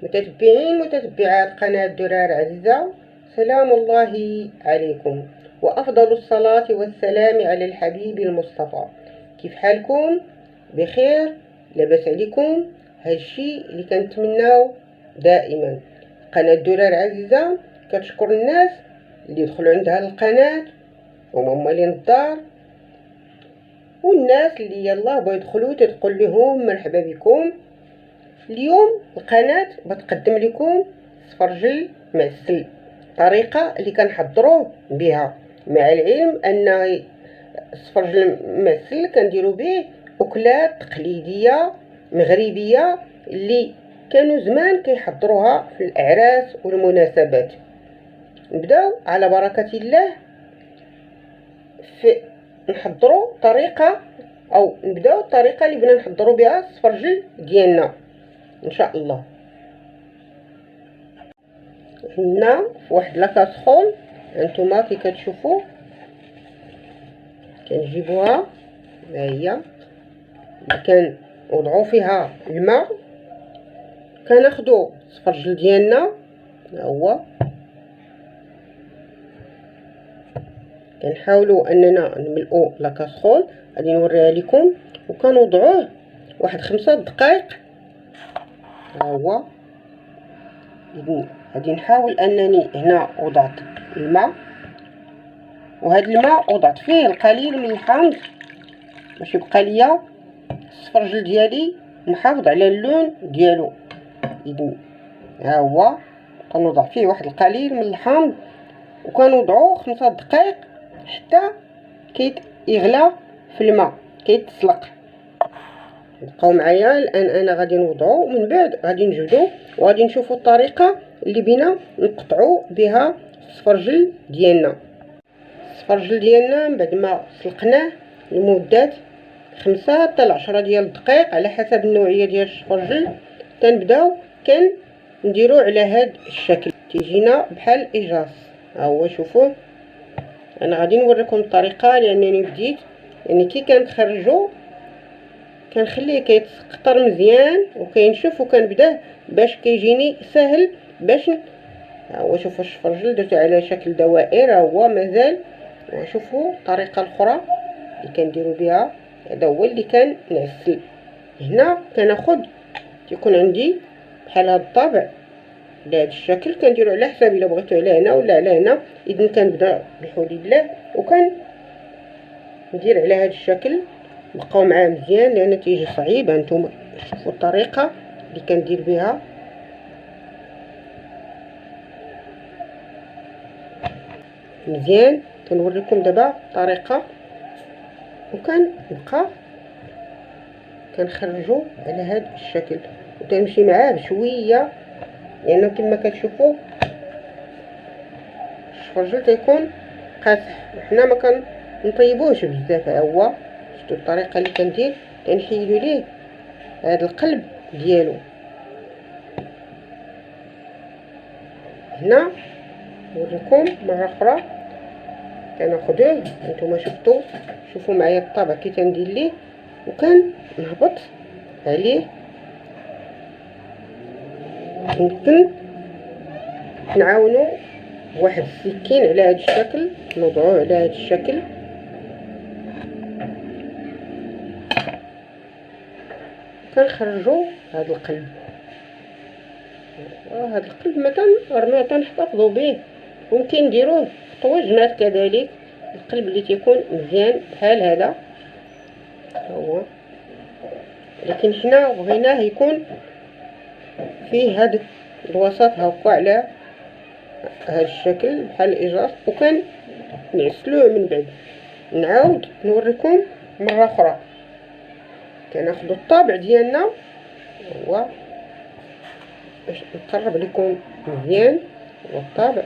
متتبعين متتبعات قناة درار عزة، سلام الله عليكم، وأفضل الصلاة والسلام على الحبيب المصطفى. كيف حالكم؟ بخير؟ لاباس عليكم؟ هادشي اللي كنتمناو دائما. قناة درار عزيزة كتشكر الناس اللي يدخلوا عندها القناة هما مالين الدار، والناس اللي يلاه بغاو يدخلوا تتقول لهم مرحبا بكم. اليوم القناة بتقدم لكم سفرجل معسل، طريقة اللي كنحضروه بها، مع العلم ان السفرجل معسل كنديروا به اكلات تقليدية مغربية اللي كانوا زمان كيحضروها في الاعراس والمناسبات. نبداو على بركة الله في نحضروا طريقة، او نبداو الطريقة اللي بغينا نحضروا بها السفرجل ديالنا ان شاء الله. هنا في واحد لاكاسخول هانتوما كي كتشوفوا كنجيبوها، ها هي كنوضعوا فيها الماء، كناخدو السفرجل ديالنا، ها هو كنحاولوا اننا نملؤوا لاكاسخول. غادي نوريها لكم، وكنوضعوه واحد 5 دقائق. ها هو غادي نحاول انني هنا وضعت الماء، وهذا الماء وضعت فيه القليل من الحامض باش يبقى ليا السفرجل ديالي محافظ على اللون ديالو. اذا ها هو كنوضع فيه واحد القليل من الحامض، وكنوضعوه 5 دقائق حتى يغلى في الماء كيتسلق. بقاو معايا الان، انا غادي نوضعو ومن بعد غادي نجبدو وغادي نشوفوا الطريقه اللي بينا نقطعوا بها السفرجل ديالنا. السفرجل ديالنا من بعد ما سلقناه لمده 5 حتى ل 10 ديال الدقائق على حسب النوعيه ديال السفرجل، كنبداو نديرو على هذا الشكل، تيجينا بحال الاجاص. ها هو شوفوه، انا غادي نوريكم الطريقه لانني بديت يعني كي كنخرجو كنخليه كيتقطر مزيان وكينشف، وكنبداه باش كيجيني سهل باش ها هو شوفوا السفرجل درتو على شكل دوائر. ها هو مازال، وشوفوا الطريقه الاخرى اللي كنديروا بها. هذا هو اللي كنعسل. هنا كناخذ تيكون عندي بحال هذا الطابع بهذا الشكل، كنديروا على حساب الا بغيتو على هنا ولا على هنا. اذا كنبدا بحول الله ندير على هذا الشكل. بقاو معاه مزيان لان تيجي صعيب. هانتوما شوفوا الطريقه اللي كندير بها مزيان. كنوريكم دابا الطريقه، وكنبقى كنخرجو على هذا الشكل وتمشي معاه بشويه، لانه كما كتشوفوا السفرجل تيكون قاصح وحنا ما كنطيبوهش بزاف. ها هو شفتوا الطريقه اللي كندير، كنحيدو ليه هذا القلب ديالو. هنا نوريكم مره اخرى كناخذوه. نتوما شوفوا معايا الطابع كي تندير ليه، وكنهبط عليه. يمكن نعاونو بواحد السكين على هذا الشكل، نوضعوه على هذا الشكل، كنخرجوا هذا القلب. هذا القلب ما تنحتفظوا به، ممكن نديروه طواجنات كذلك. القلب اللي تيكون مزيان بحال هذا هو، لكن حنا بغيناه يكون فيه هذا الوسط هكا على هذا الشكل بحال الاجاص، وكان نعسلوه. من بعد نعاود نوريكم مره اخرى. كناخذوا الطابع ديالنا، هو باش نقرب لكم مزيان هو الطابع،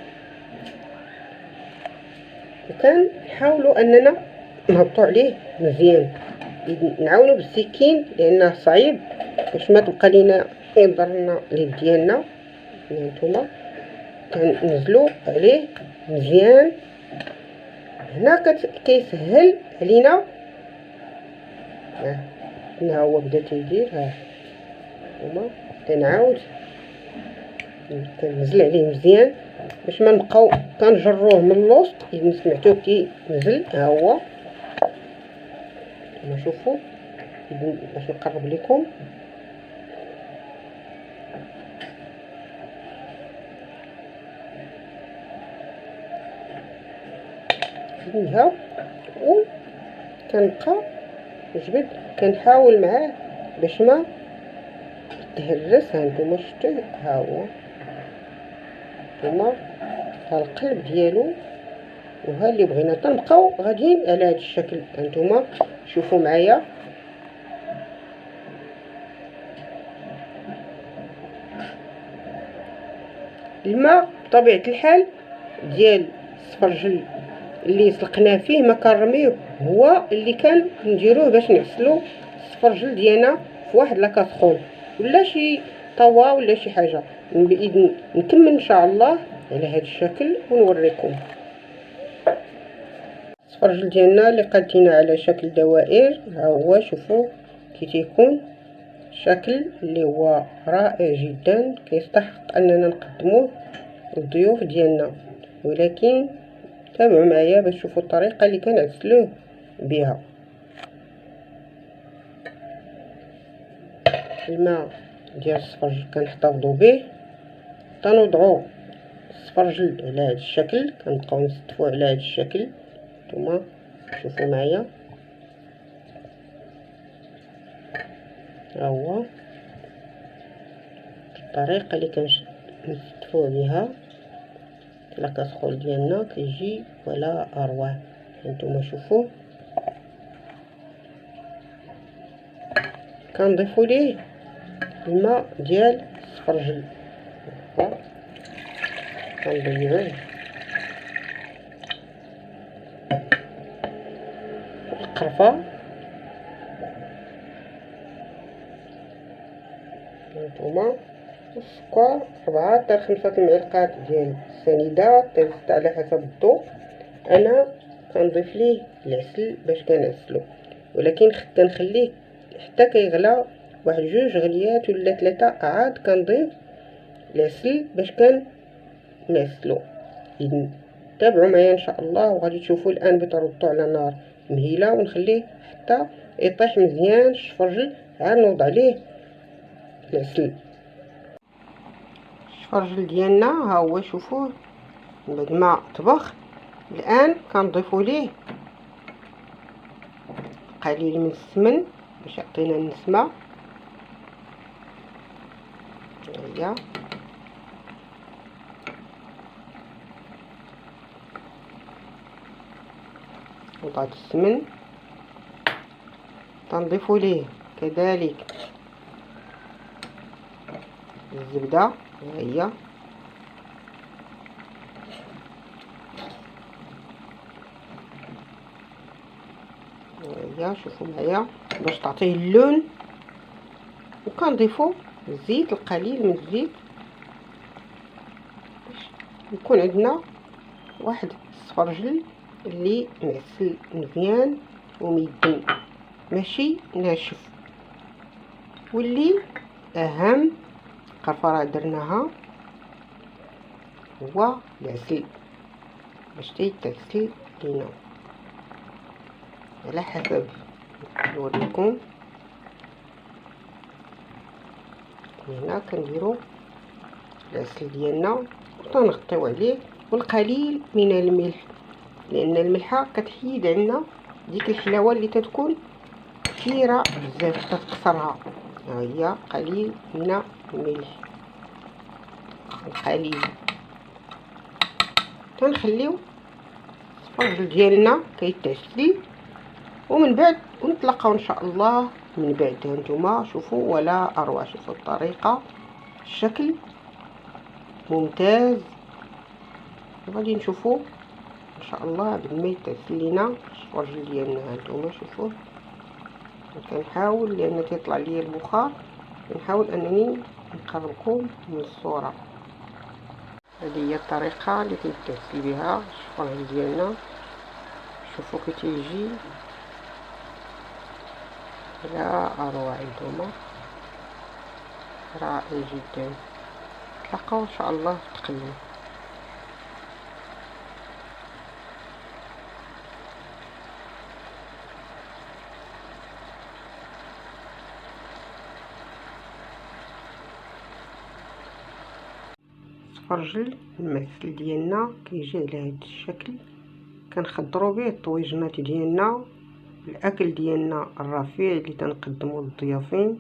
وكنحاولوا اننا نهبطوا عليه مزيان. نعاونوا بالسكين لانه صعيب باش ما تبقى لينا يضرنا اليد ديالنا. هانتوما كننزلوا عليه مزيان. هنا كيسهل علينا. هنا هو بدا تيدير. ها هما كنعاود كنزل عليه مزيان باش ما نبقاو كنجروه من الوسط. اذا سمعتوه كي نزل ها هو كما شوفوا. اذا باش نقرب لكم فيها و كنبقى نجبد كنحاول معاه باش ما يتهرس. ها نتوما شفتوه ها هو نتوما ها القلب ديالو وها اللي بغينا تنبقاو غاديين على هذا الشكل. هانتوما شوفوا معايا الماء بطبيعه الحال ديال السفرجل اللي سلقناه فيه ما كنرميوه، هو اللي كان نديروه باش نغسلو السفرجل ديالنا في واحد لاكاسخول ولا شي طوا ولا شي حاجه. باذن نكمل ان شاء الله على هذا الشكل ونوريكم السفرجل ديالنا اللي قادينه على شكل دوائر. ها هو شوفوا كي تيكون شكل اللي هو رائع جدا، كيستحق اننا نقدموه للضيوف ديالنا. ولكن تابعوا معايا باش تشوفوا الطريقه اللي كنغسلوه بها. الماء ديال السفرجل كنحتفظوا به تنوضعوا السفرجل على هذا الشكل، كنبقاو نستفوا على هذا الشكل. نتوما شوفوا معايا ها هو الطريقه اللي كنستفوا بها لاكاسخول ديالنا كيجي ولا اروع. هانتوما شوفوا كنضيفوا ليه الماء ديال السفرجل كنضيعوه القرفه. هانتوما السكر 4 حتى 5 المعلقات ديال السنيده حتى 6 على حسب الذوق. انا كنضيف ليه العسل باش كنعسلو، ولكن كنخليه حتى كيغلى واحد 2 غليات ولا 3 عاد كنضيف العسل باش كنعسلو. اذا تابعوا معايا ان شاء الله وغادي تشوفوا. الان بتردو على نار مهيله ونخليه حتى يطيح مزيان الشفرجل، عاد نوضع عليه العسل. الشفرجل ديالنا ها هو شوفوه بعد ما طبخ. الان كنضيفوا ليه قليل من السمن باش يعطينا النسمه. هيا وضعت السمن. تنضيفوا ليه كذلك الزبده. ها هي شوفوا معايا باش تعطيه اللون. وكنضيفوا الزيت القليل من الزيت باش يكون عندنا واحد السفرجل اللي معسل مزيان وميدن ماشي ناشف. واللي اهم قرفه درناها هو العسل باش تيتعسل لينا على حسب. نوريكم هنا كنديروا العسل ديالنا وتنغطيو عليه والقليل من الملح، لان الملحه كتحيد عنا ديك الحلاوه اللي تتكون كثيره بزاف تتكسرها. ها هي قليل من الملح القليل. تنخليو السفرجل ديالنا كيتعسل ومن بعد نتلاقاو ان شاء الله من بعد. هانتوما شوفوا ولا اروع. شوفوا الطريقه الشكل ممتاز. غادي نشوفوا ان شاء الله بعد ما يتعسل لينا السفرجل ديالنا. هانتوما شوفوا كنحاول لان تيطلع لي البخار، كنحاول انني نقربكم من الصوره. هذه هي الطريقه اللي كيتعسل بها السفرجل ديالنا. شوفوا كي تيجي لا اروع. انتما رائع جدا. بالصحة وإن شاء الله تقلوا. السفرجل المعسل ديالنا كيجي على هذا الشكل، كنخضروا به الطويجنات ديالنا، الاكل ديالنا الرفيع اللي تنقدموا للضيافين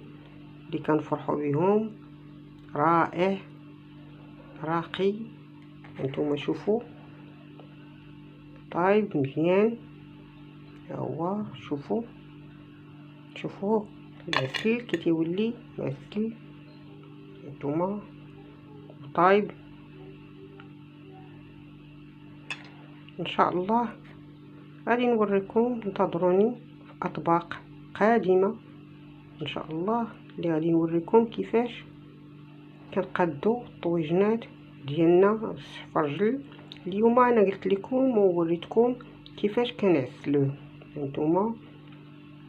اللي كنفرحوا بهم، رائع راقي. هانتوما شوفوا طايب مزيان، ها هو شوفوا العسل كي تيولي معسل، هانتوما طايب. ان شاء الله غادي نوريكم، انتظروني في اطباق قادمه ان شاء الله اللي غادي نوريكم كيفاش كنقادو الطويجنات ديالنا بالسفرجل. اليوم انا قلت لكم ووريتكم كيفاش كنعسلوه، هانتوما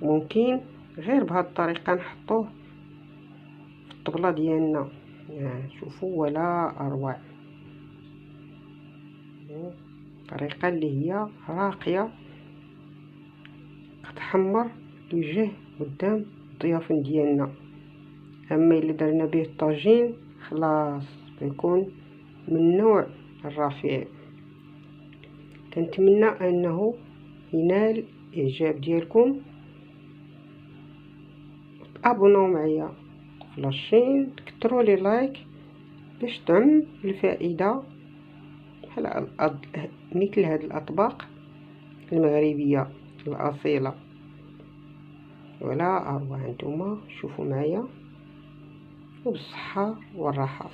ممكن غير بهذه الطريقه نحطوه في الطبله ديالنا. شوفوا ولا اروع، طريقه اللي هي راقيه كتحمر الوجه قدام الضيافين ديالنا. اما الا درنا به الطاجين خلاص بيكون من النوع الرفيع. كنتمنى انه ينال اعجاب ديالكم، تابوناو معايا في لاشين، تكثروا لي لايك باش تعم الفائده بحال مثل هاد الاطباق المغربيه الاصيله ولا اروع. هانتوما شوفوا معايا وبالصحه والراحه.